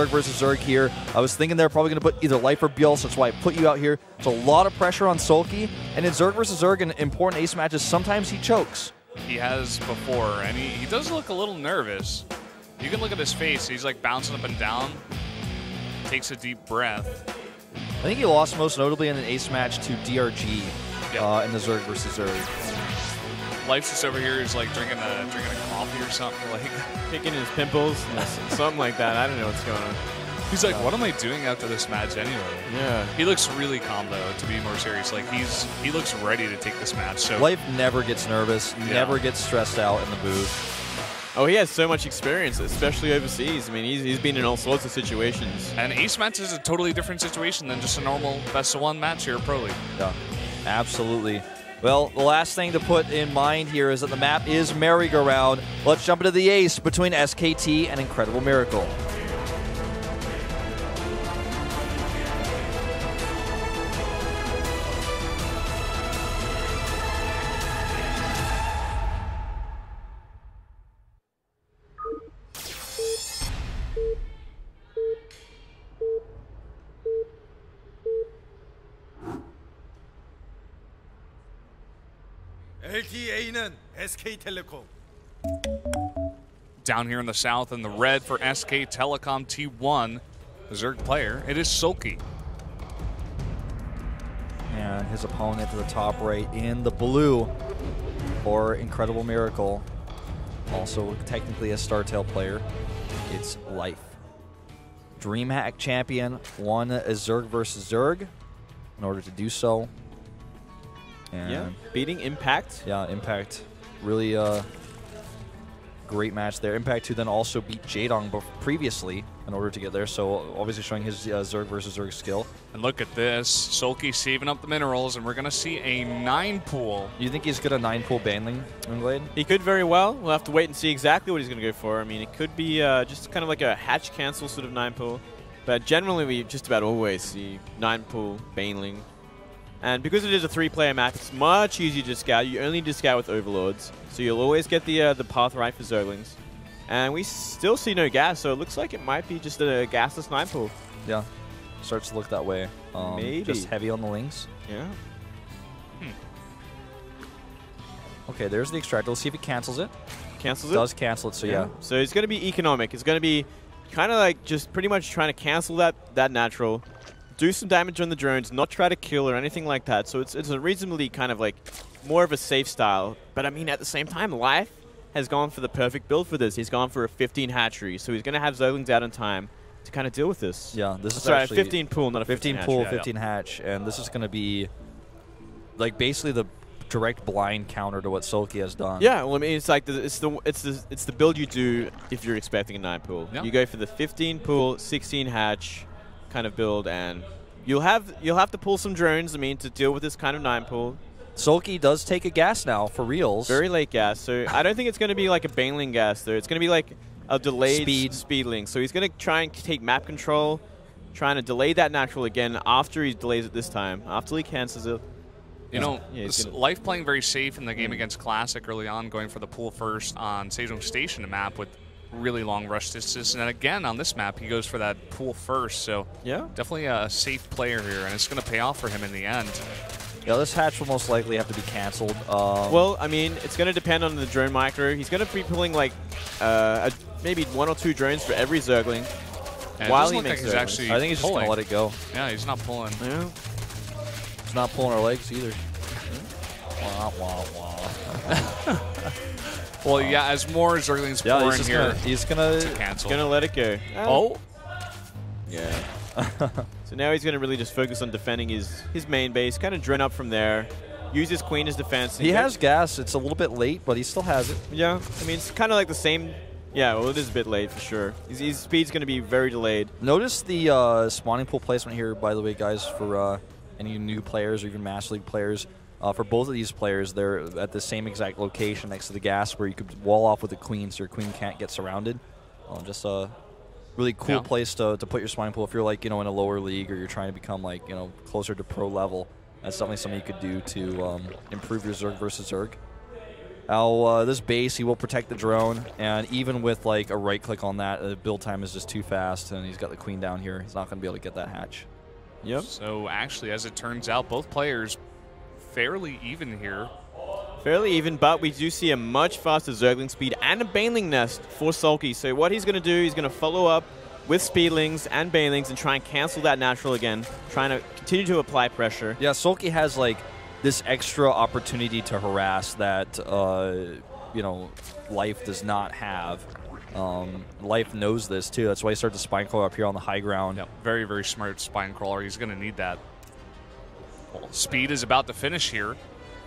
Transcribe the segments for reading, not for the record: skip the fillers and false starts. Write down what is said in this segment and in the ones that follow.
Zerg versus Zerg here. I was thinking they're probably going to put either Life or Biel, so that's why I put you out here. It's a lot of pressure on SoulKey, and in Zerg versus Zerg in important ace matches, sometimes he chokes. He has before, and he does look a little nervous. You can look at his face. He's like bouncing up and down. Takes a deep breath. I think he lost most notably in an ace match to DRG in the Zerg versus Zerg. Life's just over here. He's like drinking a coffee or something, like picking his pimples, something like that. I don't know what's going on. He's like, what am I doing after this match anyway? Yeah. He looks really calm though, to be more serious. Like he looks ready to take this match. So Life never gets nervous, never gets stressed out in the booth. Oh, he has so much experience, especially overseas. I mean, he's been in all sorts of situations. And ace match is a totally different situation than just a normal best-of-1 match here at Pro League. Yeah, absolutely. Well, the last thing to put in mind here is that the map is merry-go-round. Let's jump into the ace between SKT and Incredible Miracle. LTA는 SK텔레콤. Down here in the south in the red for SK Telecom T1, the Zerg player, it is SoulKey. And his opponent to the top right in the blue for Incredible Miracle. Also technically a StarTale player. It's Life. DreamHack champion won a Zerg versus Zerg in order to do so. And yeah, beating Impact. Yeah, Impact. Really great match there. Impact, who then also beat Jaedong previously in order to get there, so obviously showing his Zerg versus Zerg skill. And look at this. SoulKey saving up the minerals, and we're going to see a 9-pool. You think he's going to 9-pool Baneling, Moonglade? He could very well. We'll have to wait and see exactly what he's going to go for. I mean, it could be just kind of like a hatch cancel sort of 9-pool. But generally, we just about always see 9-pool Baneling. And because it is a 3-player map, it's much easier to scout. You only need to scout with Overlords, so you'll always get the path right for Zerglings. And we still see no gas, so it looks like it might be just a gasless 9-pool. Yeah, starts to look that way. Maybe. Just heavy on the links. Yeah. Okay, there's the extractor. Let's see if it cancels it. Cancels it? Does cancel it, so yeah. So it's going to be economic. It's going to be kind of like just pretty much trying to cancel that natural. Do some damage on the drones, not try to kill or anything like that. So it's a reasonably kind of like more of a safe style. But I mean, at the same time, Life has gone for the perfect build for this. He's gone for a 15 hatchery, so he's going to have Zerglings out in time to kind of deal with this. Yeah, this is sorry, actually 15 pool, not a 15 hatch. pool, Yeah, 15 hatch, and this is going to be like basically the direct blind counter to what SoulKey has done. Yeah, well, I mean, it's like it's the build you do if you're expecting a 9 pool. Yeah. You go for the 15 pool, 16 hatch kind of build, and you'll have to pull some drones. I mean, to deal with this kind of 9 pool. SoulKey does take a gas now for reals. Very late gas, so I don't think it's going to be like a Baneling gas though. It's going to be like a delayed speedling. So he's going to try and take map control, trying to delay that natural again after he delays it this time. After he cancels it. You know, Life playing very safe in the game against Classic early on, going for the pool first on Sejong Station, a map with really long rush distance. And then again, on this map, he goes for that pool first. So yeah, definitely a safe player here, and it's going to pay off for him in the end. Yeah, this hatch will most likely have to be canceled. Well, I mean, it's going to depend on the drone micro. He's going to be pulling like maybe 1 or 2 drones for every Zergling. And while he like makes he's actually I think he's just going to let it go. Yeah, he's not pulling. Yeah. He's not pulling our legs either. Wah, wah, wah. Well, yeah, as more Zerglings pour in here, he's gonna cancel. He's gonna let it go. Oh. Yeah. So now he's gonna really just focus on defending his main base, kind of drone up from there, use his queen as defense. He has gas. It's a little bit late, but he still has it. Yeah. I mean, it's kind of like the same. Yeah, well, it is a bit late for sure. His speed's going to be very delayed. Notice the spawning pool placement here, by the way, guys, for any new players or even Master League players. For both of these players, they're at the same exact location next to the gas where you could wall off with the queen so your queen can't get surrounded. Just a really cool place to put your spawning pool if you're like, in a lower league or you're trying to become like, closer to pro level. That's definitely something you could do to improve your Zerg versus Zerg. Now, this base, he will protect the drone, and even with like a right click on that, the build time is just too fast, and he's got the queen down here. He's not going to be able to get that hatch. Yep. So actually, as it turns out, both players fairly even here. Fairly even, but we do see a much faster Zergling speed and a Baneling nest for SoulKey. So what he's going to do, he's going to follow up with Speedlings and Banelings and try and cancel that natural again, trying to continue to apply pressure. Yeah, SoulKey has like this extra opportunity to harass that you know, Life does not have. Life knows this too. That's why he started the spine crawler up here on the high ground. Yep. Very, very smart spine crawler. He's going to need that. Well, speed is about to finish here.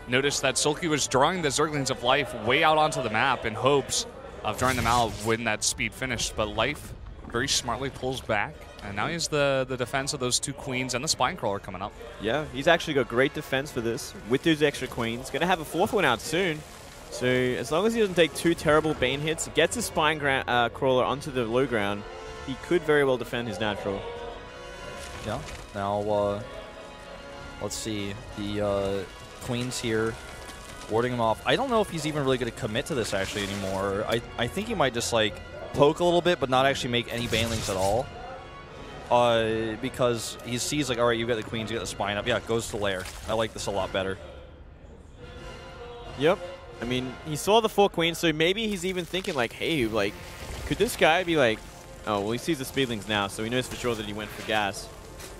Notice that SoulKey was drawing the Zerglings of Life way out onto the map in hopes of drawing them out when that speed finished, but Life very smartly pulls back, and now he has the defense of those 2 queens and the spine crawler coming up. Yeah, he's actually got great defense for this with those extra queens. Going to have a 4th one out soon. So as long as he doesn't take 2 terrible Bane hits, gets his spine crawler onto the low ground, he could very well defend his natural. Yeah. Now, let's see. The queens here, warding him off. I don't know if he's even really going to commit to this actually anymore. I think he might just like poke a little bit, but not actually make any Banelings at all. Because he sees like, all right, you've got the queens, you got the spine up. Yeah, it goes to lair. I like this a lot better. Yep. I mean, he saw the 4 queens, so maybe he's even thinking like, hey, like, could this guy be like, oh, well, he sees the Speedlings now, so he knows for sure that he went for gas.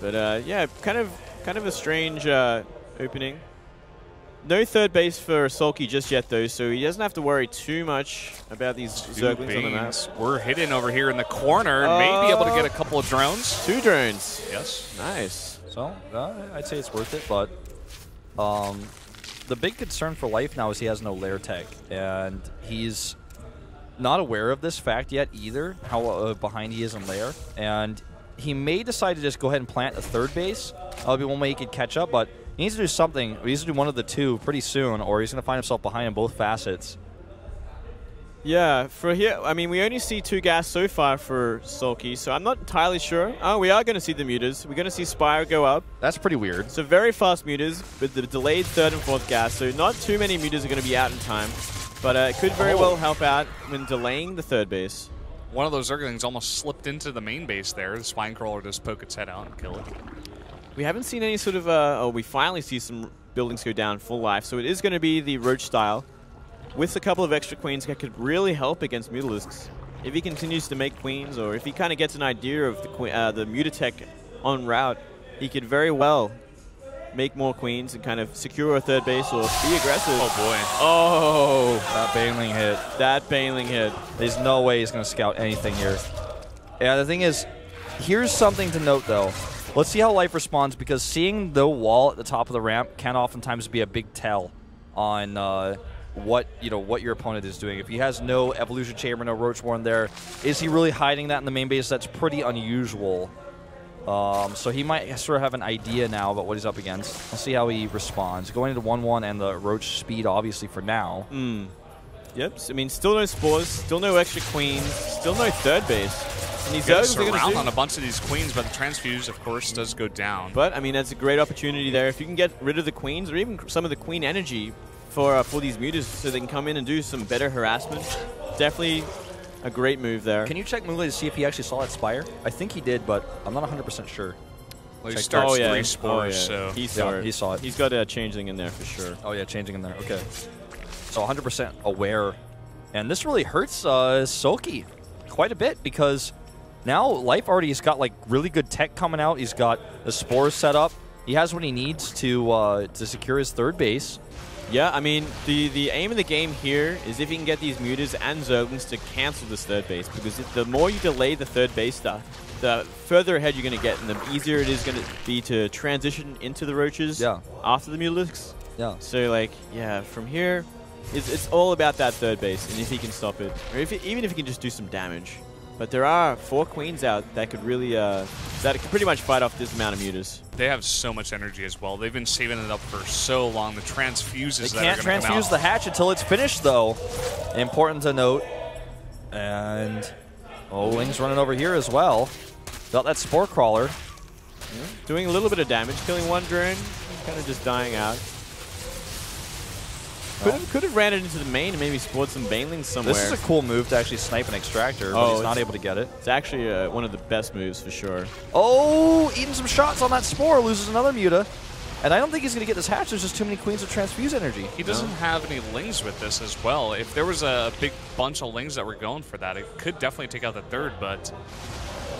But yeah, kind of a strange opening. No 3rd base for SoulKey just yet, though, so he doesn't have to worry too much about these Zerglings on the map. We're hidden over here in the corner. May be able to get a couple of drones. 2 drones. Yes. Nice. So, I'd say it's worth it, but the big concern for Life now is he has no lair tech, and he's not aware of this fact yet either, how behind he is in lair, and he may decide to just go ahead and plant a 3rd base. That'll be one way he could catch up, but he needs to do something. He needs to do one of the 2 pretty soon, or he's going to find himself behind in both facets. Yeah, for here, I mean, we only see 2 gas so far for SoulKey, so I'm not entirely sure. Oh, we are going to see the mutas. We're going to see Spire go up. That's pretty weird. So very fast mutas with the delayed 3rd and 4th gas, so not too many mutas are going to be out in time. But it could very well help out when delaying the 3rd base. One of those Zerglings almost slipped into the main base there. The spine crawler just poke its head out and kill it. We haven't seen any sort of, we finally see some buildings go down full life, so it is going to be the Roach style with a couple of extra queens that could really help against Mutalisks. If he continues to make queens, or if he kind of gets an idea of the Mutatech en route, he could very well make more queens and kind of secure a 3rd base or be aggressive. Oh, boy. Oh, that Baneling hit. That Baneling hit. There's no way he's going to scout anything here. Yeah, the thing is, here's something to note, though. Let's see how Life responds, because seeing the wall at the top of the ramp can oftentimes be a big tell on what your opponent is doing. If he has no Evolution Chamber, no Roachborn there, is he really hiding that in the main base? That's pretty unusual. So he might sort of have an idea now about what he's up against. We'll see how he responds. Going into 1-1 and the Roach speed, obviously, for now. Yep. I mean, still no spores, still no extra queens, still no 3rd base. And these Zerglings are around on a bunch of these queens, but the transfuse, of course, does go down. But, I mean, that's a great opportunity there. If you can get rid of the queens, or even some of the queen energy for these mutas so they can come in and do some better harassment, definitely a great move there. Can you check Moonlight to see if he actually saw that Spire? I think he did, but I'm not 100% sure. Well, he starts 3 spores, so... He saw it. He saw it. He's got a changeling in there for sure. Oh, yeah, changing in there. Okay. So 100% aware. And this really hurts SoulKey quite a bit, because now Life already has got like really good tech coming out. He's got the spores set up. He has what he needs to secure his 3rd base. Yeah, I mean, the aim of the game here is if you can get these mutas and Zerglings to cancel this 3rd base, because the more you delay the 3rd base stuff, the further ahead you're going to get, and the easier it is going to be to transition into the Roaches after the Mutalisks. Yeah. So, like, yeah, from here, it's all about that 3rd base, and if he can stop it, or even if he can just do some damage. But there are 4 queens out that could really, that could pretty much fight off this amount of mutas. They have so much energy as well. They've been saving it up for so long. The transfuses they can't transfuse the hatch until it's finished, though. Important to note. And Ling's running over here as well. Got that Spore Crawler. Yeah, doing a little bit of damage, killing 1 drone, kind of just dying out. Could have ran it into the main and maybe spoiled some banelings somewhere. This is a cool move to actually snipe an extractor, but he's not able to get it. It's actually one of the best moves for sure. Oh, eating some shots on that Spore, loses another Muta. And I don't think he's going to get this hatch. There's just too many Queens of Transfuse energy. He doesn't have any Lings with this as well. If there was a big bunch of Lings that were going for that, it could definitely take out the third, but...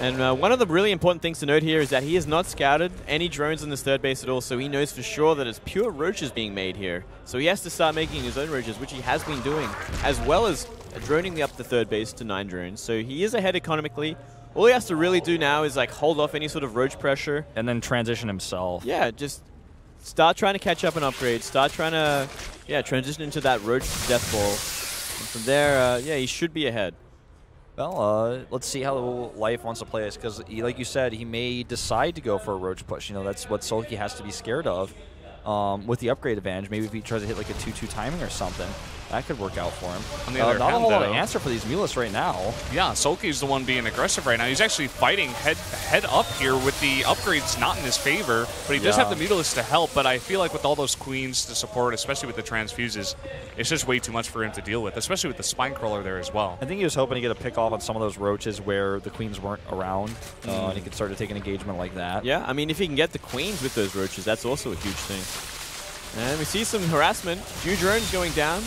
And one of the really important things to note here is that he has not scouted any drones in this third base at all, so he knows for sure that it's pure roaches being made here. So he has to start making his own roaches, which he has been doing, as well as droning up the third base to 9 drones. So he is ahead economically. All he has to really do now is like hold off any sort of roach pressure. And then transition himself. Yeah, just start trying to catch up and upgrade. Start trying to, transition into that roach death ball. And from there, he should be ahead. Well, let's see how Life wants to play this, because like you said, he may decide to go for a roach push. You know, that's what SoulKey has to be scared of with the upgrade advantage. Maybe if he tries to hit like a 2-2 timing or something, that could work out for him. On the other not hand, a whole lot of answer for these Mulas right now. Yeah, SoulKey's the one being aggressive right now. He's actually fighting head up here with the upgrades not in his favor, but he does have the Mutalisk to help, but I feel like with all those Queens to support, especially with the Transfuses, it's just way too much for him to deal with, especially with the Spine Crawler there as well. I think he was hoping to get a pick off on some of those roaches where the Queens weren't around, and he could start to take an engagement like that. Yeah, I mean, if he can get the Queens with those roaches, that's also a huge thing. And we see some harassment. Few drones going down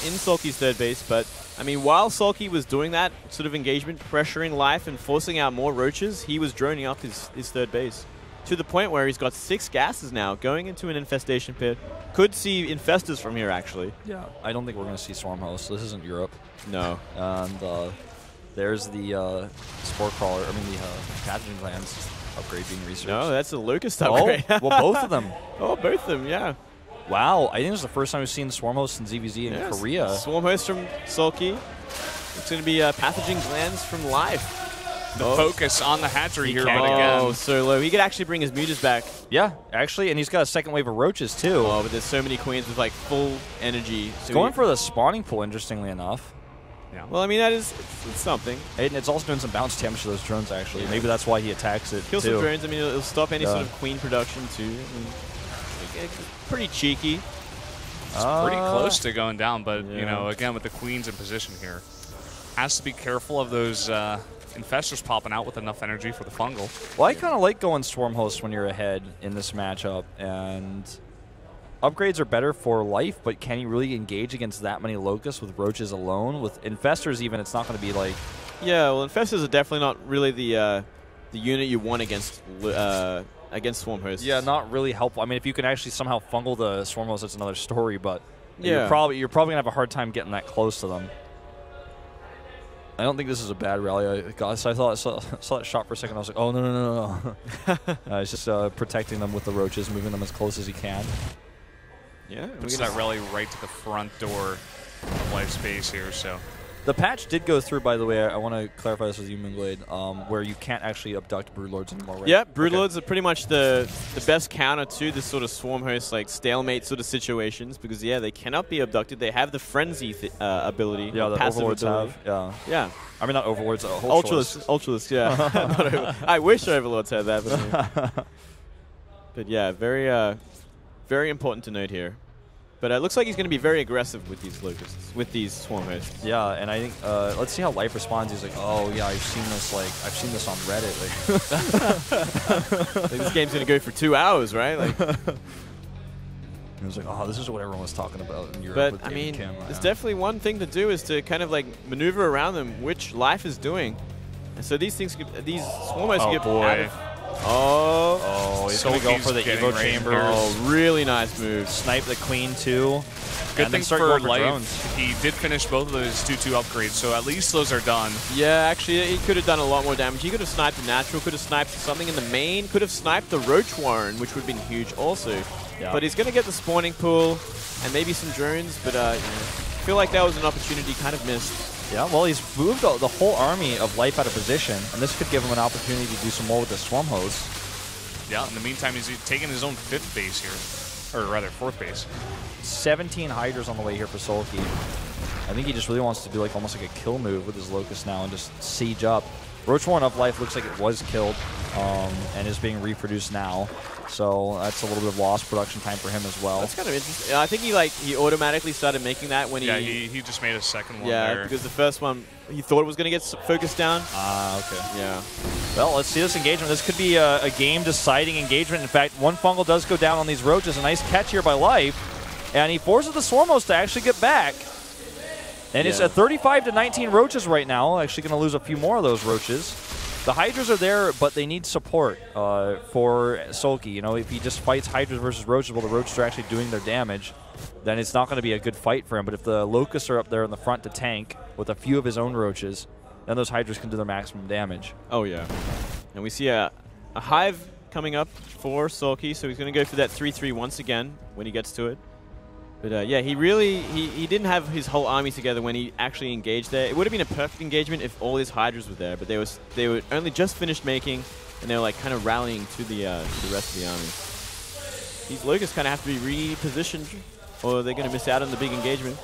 in SoulKey's third base, but I mean, while SoulKey was doing that sort of engagement, pressuring Life and forcing out more roaches, he was droning up his third base to the point where he's got 6 gases now going into an infestation pit. Could see infestors from here, actually. Yeah, I don't think we're going to see Swarm Host. This isn't Europe. No. And there's the Spore Crawler, I mean the pathogen glands upgrade being researched. No, that's a Locust upgrade. Oh, well, both of them. Oh, both of them, yeah. Wow, I think this is the first time we've seen Swarm Host in ZVZ in Korea. Swarm Host from SoulKey. It's going to be pathogen glands from Life. The focus on the hatchery here, but again. again. So low. He could actually bring his mutas back. Yeah, actually, and he's got a second wave of roaches, too. Oh, but there's so many Queens with, like, full energy. So going for the spawning pool, interestingly enough. Yeah. Well, I mean, that is it's something. And it's also doing some bounce damage to those drones, actually. Yeah. Maybe that's why he attacks it, Kill some drones. I mean, it'll stop any sort of Queen production, too. I mean, pretty cheeky. It's pretty close to going down, but, you know, again, with the Queens in position here, has to be careful of those infestors popping out with enough energy for the fungal. Well, I kind of like going Swarm Host when you're ahead in this matchup, and upgrades are better for Life, but can you really engage against that many Locusts with roaches alone? With infestors even, it's not going to be like... Yeah, well, infestors are definitely not really the unit you want against Swarm Hosts. Yeah, not really helpful. I mean, if you can actually somehow fungal the Swarm Host, that's another story, but you're probably going to have a hard time getting that close to them. I don't think this is a bad rally. I thought I saw that shot for a second. I was like, oh, no. It's just protecting them with the roaches, moving them as close as you can. Yeah. Puts that rally right to the front door of Life space here, so... The patch did go through, by the way. I want to clarify this with you, Moonblade, where you can't actually abduct Broodlords anymore, right? Yeah, Broodlords are pretty much the best counter to this sort of Swarm Host, like, stalemate sort of situations, because, they cannot be abducted. They have the Frenzy ability. Yeah, the passive Overlords ability. have. Yeah. I mean, not Overlords, Ultralisk, yeah. I wish Overlords had that. But yeah, very important to note here. But it looks like he's going to be very aggressive with these Locusts, with these Swarm Hosts. Yeah, and I think let's see how Life responds. He's like, "Oh yeah, I've seen this on Reddit." Like, this game's going to go for 2 hours, right? Like, he was like, "Oh, this is what everyone was talking about in Europe." But I mean, there's definitely one thing to do is to kind of like maneuver around them, which Life is doing. And so these things, these Swarm Hosts get out of. Oh, he's going to go for the Evo Chambers. Oh, really nice move. Snipe the Queen, too. Good thing for Life, he did finish both of those 2-2 upgrades, so at least those are done. Yeah, actually, he could have done a lot more damage. He could have sniped the natural, could have sniped something in the main, could have sniped the Roach Warren, which would have been huge also. Yeah. But he's going to get the spawning pool and maybe some drones, but I feel like that was an opportunity kind of missed. Yeah, well, he's moved the whole army of Life out of position, and this could give him an opportunity to do some more with the Swarm Host. Yeah, in the meantime, he's taking his own 5th base here. Or rather, 4th base. 17 Hydras on the way here for SoulKey. I think he just really wants to do like almost like a kill move with his Locust now and just siege up. Roach 1 of life looks like it was killed and is being reproduced now. So that's a little bit of lost production time for him as well. That's kind of interesting. I think he automatically started making that when he just made a second one there. there. Because the first one, he thought it was going to get focused down. Okay. Yeah. Well, let's see this engagement. This could be a game-deciding engagement. In fact, one fungal does go down on these roaches. A nice catch here by Life. And he forces the Swarmos to actually get back. And it's at 35-19 roaches right now. Actually going to lose a few more of those roaches. The Hydras are there, but they need support for SoulKey. You know, if he just fights Hydras versus roaches while the roaches are actually doing their damage, then it's not going to be a good fight for him. But if the Locusts are up there in the front to tank with a few of his own roaches, then those Hydras can do their maximum damage. Oh, yeah. And we see a Hive coming up for SoulKey, so he's going to go for that 3-3 once again when he gets to it. But yeah, he didn't have his whole army together when he actually engaged there. It would have been a perfect engagement if all his Hydras were there, but they were only just finished making, and they were like kind of rallying to the rest of the army. These Locusts kind of have to be repositioned, or they're going to miss out on the big engagement.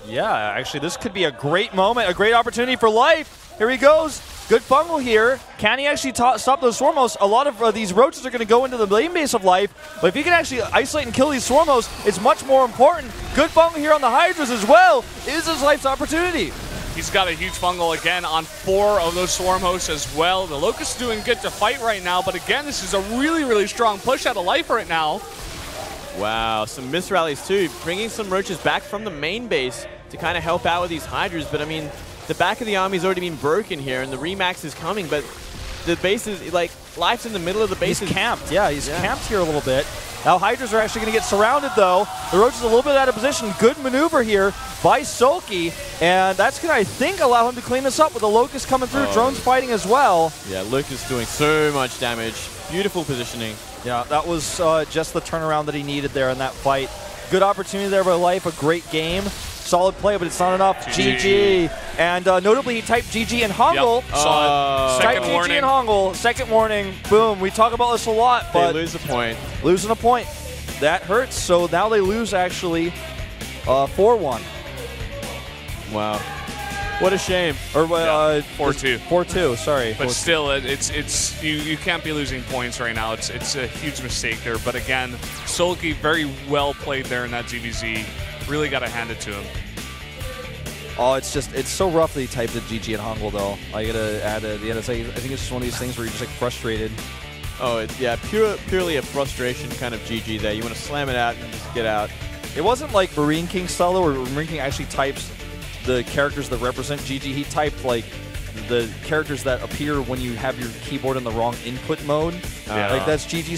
Yeah, actually, this could be a great moment, a great opportunity for Life. Here he goes. Good fungal here. Can he actually stop those Swarmos? A lot of these roaches are going to go into the main base of Life, but if he can actually isolate and kill these Swarmos, it's much more important. Good fungal here on the Hydras as well. Is this Life's opportunity? He's got a huge fungal again on 4 of those Swarm hosts as well. The Locust doing good to fight right now, but again, this is a really, really strong push out of Life right now. Wow, some miss rallies too, bringing some roaches back from the main base to kind of help out with these Hydras, but I mean, the back of the army's already been broken here, and the Remax is coming, but the base is, like, Life's in the middle of the base. He's camped, yeah, he's camped here a little bit. Now Hydras are actually going to get surrounded, though. The Roach is a little bit out of position. Good maneuver here by SoulKey, and that's going to, I think, allow him to clean this up with the Locust coming through. Drones fighting as well. Yeah, Locust doing so much damage. Beautiful positioning. Yeah, that was just the turnaround that he needed there in that fight. Good opportunity there by Life, a great game. Solid play, but it's not enough. GG. And notably, he typed GG in Hangul. Yep. Saw it. Second GG in Hangul. Second warning. Boom. We talk about this a lot, but they lose a point. Losing a point. That hurts. So now they lose actually 4-1. Wow. What a shame. Or 4-2. 4-2. Sorry. But still, it's you can't be losing points right now. It's a huge mistake there. But again, SoulKey very well played there in that GVZ. Really got to hand it to him. Oh, it's so rough that he typed the GG in Hangul, though. I gotta add at the end. I think it's just one of these things where you're just like frustrated. Oh, yeah, purely a frustration kind of GG there. You want to slam it out and just get out. It wasn't like Marine King style, though, where Marine King actually types the characters that represent GG. He typed like the characters that appear when you have your keyboard in the wrong input mode. Like that's GG